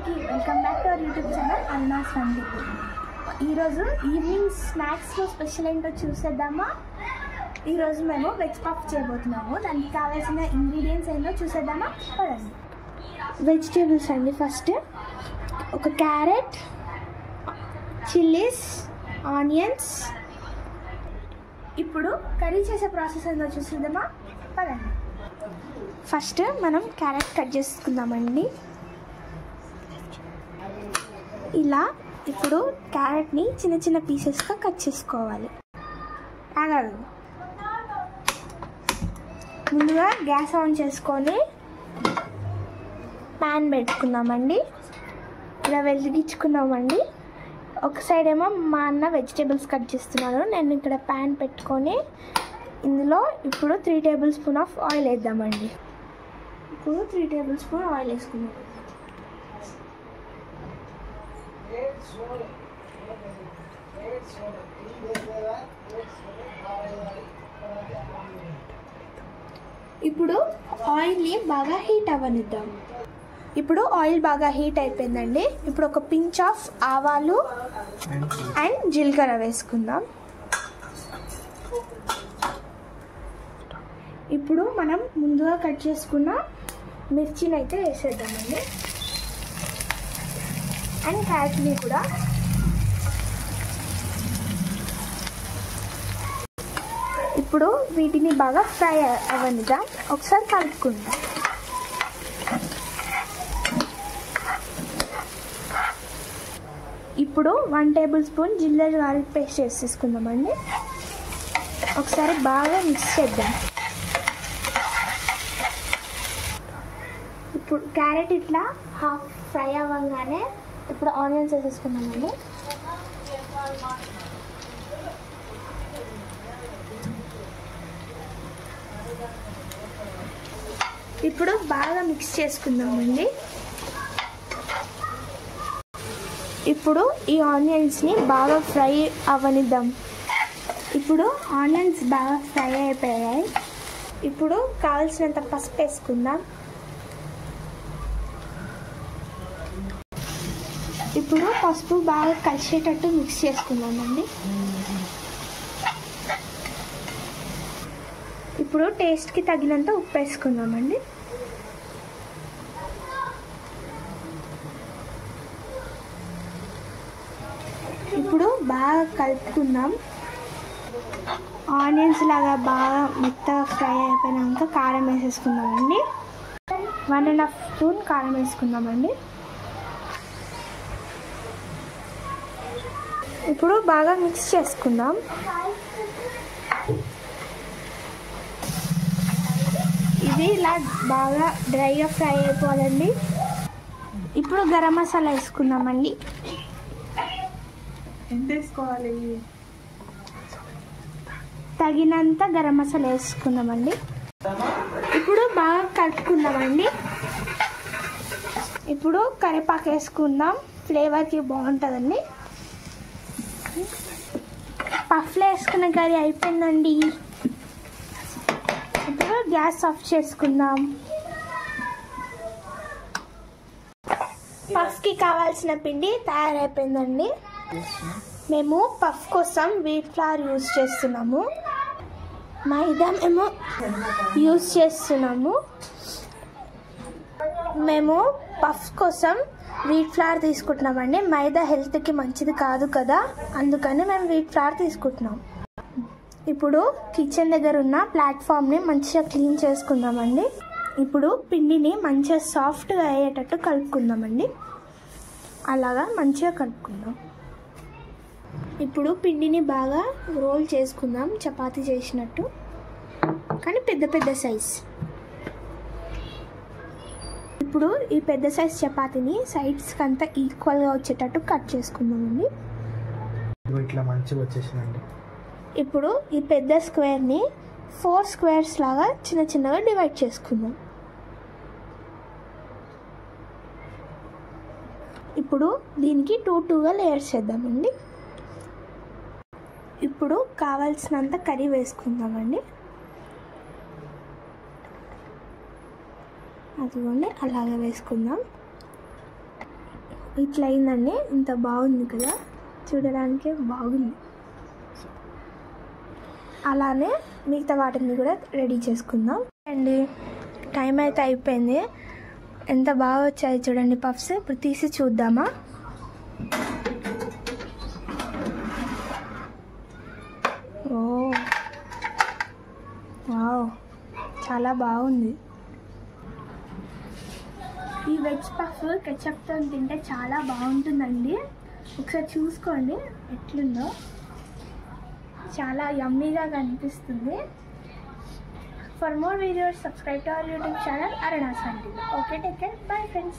అందరికీ welcome back to our YouTube channel అన్నాస్ వండి. ఈరోజు ఈవినింగ్ స్నాక్స్లో స్పెషల్ ఏంటో చూసేద్దామా? ఈరోజు మేము వెజ్ పఫ్ చేయబోతున్నాము. దానికి కావాల్సిన ఇంగ్రీడియంట్స్ ఏంటో చూసేద్దామా? పదండి. వెజిటేబుల్స్ అండి. ఫస్ట్ ఒక క్యారెట్, చిల్లీస్, ఆనియన్స్. ఇప్పుడు కర్రీ చేసే ప్రాసెస్ ఏంటో చూసేద్దామా? పదండి. ఫస్ట్ మనం క్యారెట్ కట్ చేసుకుందామండి. ఇలా ఇప్పుడు క్యారెట్ని చిన్న చిన్న పీసెస్గా కట్ చేసుకోవాలి. ఆగాలి. ముందుగా గ్యాస్ ఆన్ చేసుకొని ప్యాన్ పెట్టుకుందామండి. ఇలా వెలిగించుకుందామండి. ఒక సైడ్ ఏమో మా అన్న వెజిటేబుల్స్ కట్ చేస్తున్నాడు. నేను ఇక్కడ ప్యాన్ పెట్టుకొని ఇందులో ఇప్పుడు 3 టేబుల్ స్పూన్ ఆఫ్ ఆయిల్ వేద్దామండి. ఇప్పుడు 3 టేబుల్ స్పూన్ ఆయిల్ వేసుకుందాం. ఇప్పుడు ఆయిల్ని బాగా హీట్ అవ్వనిద్దాం. ఇప్పుడు ఆయిల్ బాగా హీట్ అయిపోయిందండి. ఇప్పుడు ఒక పించ్ ఆఫ్ ఆవాలు అండ్ జీలకర్ర వేసుకుందాం. ఇప్పుడు మనం ముందుగా కట్ చేసుకున్న మిర్చిని అయితే వేసేద్దామండి. అండ్ క్యారెట్ని కూడా. ఇప్పుడు వీటిని బాగా ఫ్రై అవ్వనిద్దాం. ఒకసారి కలుపుకుందాం. ఇప్పుడు 1 tablespoon ginger garlic paste వేసేసుకుందామండి. ఒకసారి బాగా మిక్స్ చేద్దాం. ఇప్పుడు క్యారెట్ ఇట్లా హాఫ్ ఫ్రై అవ్వగానే ఇప్పుడు ఆనియన్స్ వేసేసుకున్నామండి. ఇప్పుడు బాగా మిక్స్ చేసుకుందామండి. ఇప్పుడు ఈ ఆనియన్స్ని బాగా ఫ్రై అవ్వనిద్దాం. ఇప్పుడు ఆనియన్స్ బాగా ఫ్రై అయిపోయాయి. ఇప్పుడు కావాల్సినంత పసుపు వేసుకుందాం. ఇప్పుడు పసుపు బాగా కలిసేటట్టు మిక్స్ చేసుకుందామండి. ఇప్పుడు టేస్ట్కి తగినంత ఉప్పు వేసుకుందామండి. ఇప్పుడు బాగా కలుపుకుందాం. ఆనియన్స్ లాగా బాగా మెత్తగా ఫ్రై అయిపోయినాక కారం వేసేసుకుందామండి. 1.5 స్పూన్ కారం వేసుకుందామండి. ఇప్పుడు బాగా మిక్స్ చేసుకుందాం. ఇది ఇలా బాగా డ్రైగా ఫ్రై అయిపోవాలండి. ఇప్పుడు గరం మసాలా వేసుకుందామండి. ఎంత వేసుకోవాలి? తగినంత గరం మసాలా వేసుకుందామండి. ఇప్పుడు బాగా కలుపుకుందామండి. ఇప్పుడు కరివేపాకు వేసుకుందాం. ఫ్లేవర్కి బాగుంటుందండి. పఫ్లో వేసుకున్న కర్రీ అయిపోయిందండి. ఇప్పుడు గ్యాస్ ఆఫ్ చేసుకుందాం. పఫ్కి కావాల్సిన పిండి తయారైపోయిందండి. మేము పఫ్ కోసం వీట్ ఫ్లవర్ యూజ్ చేస్తున్నాము. మైదా మేము యూజ్ చేస్తున్నాము. మేము పఫ్ కోసం వీట్ ఫ్లవర్ తీసుకుంటున్నామండి. మైదా హెల్త్కి మంచిది కాదు కదా, అందుకని మేము వీట్ ఫ్లవర్ తీసుకుంటున్నాం. ఇప్పుడు కిచెన్ దగ్గర ఉన్న ప్లాట్ఫామ్ని మంచిగా క్లీన్ చేసుకుందామండి. ఇప్పుడు పిండిని మంచిగా సాఫ్ట్గా అయ్యేటట్టు కలుపుకుందామండి. అలాగా మంచిగా కలుపుకుందాం. ఇప్పుడు పిండిని బాగా రోల్ చేసుకుందాం, చపాతీ చేసినట్టు, కానీ పెద్ద పెద్ద సైజ్. ఇప్పుడు ఈ పెద్ద సైజ్ చపాతీని సైడ్స్కి అంతా ఈక్వల్గా వచ్చేటట్టు కట్ చేసుకుందామండి. ఇట్లా మంచిగా వచ్చేసిందండి. ఇప్పుడు ఈ పెద్ద స్క్వేర్ని 4 స్క్వేర్స్ లాగా చిన్న చిన్నగా డివైడ్ చేసుకుందాం. ఇప్పుడు దీనికి 2గా లేయర్స్ చేద్దామండి. ఇప్పుడు కావాల్సినంత కర్రీ వేసుకుందామండి. అదిగోండి అలాగే వేసుకుందాం. ఇట్లా అయిందండి. ఇంత బాగుంది కదా, చూడడానికి బాగుంది. అలానే మిగతా వాటిని కూడా రెడీ చేసుకుందాం అండి. టైం అయితే అయిపోయింది. ఎంత బాగా వచ్చాయి చూడండి పఫ్స్. ఇప్పుడు తీసి చూద్దామా. ఓ వావ్, చాలా బాగుంది. ఈ వెజ్ పఫ్ కెచప్తో తింటే చాలా బాగుంటుందండి. ఒకసారి చూసుకోండి ఎట్లుందో, చాలా యమ్మీగా కనిపిస్తుంది. For more videos, subscribe to our YouTube channel Arana's Hunting. Okay, take care. Bye friends.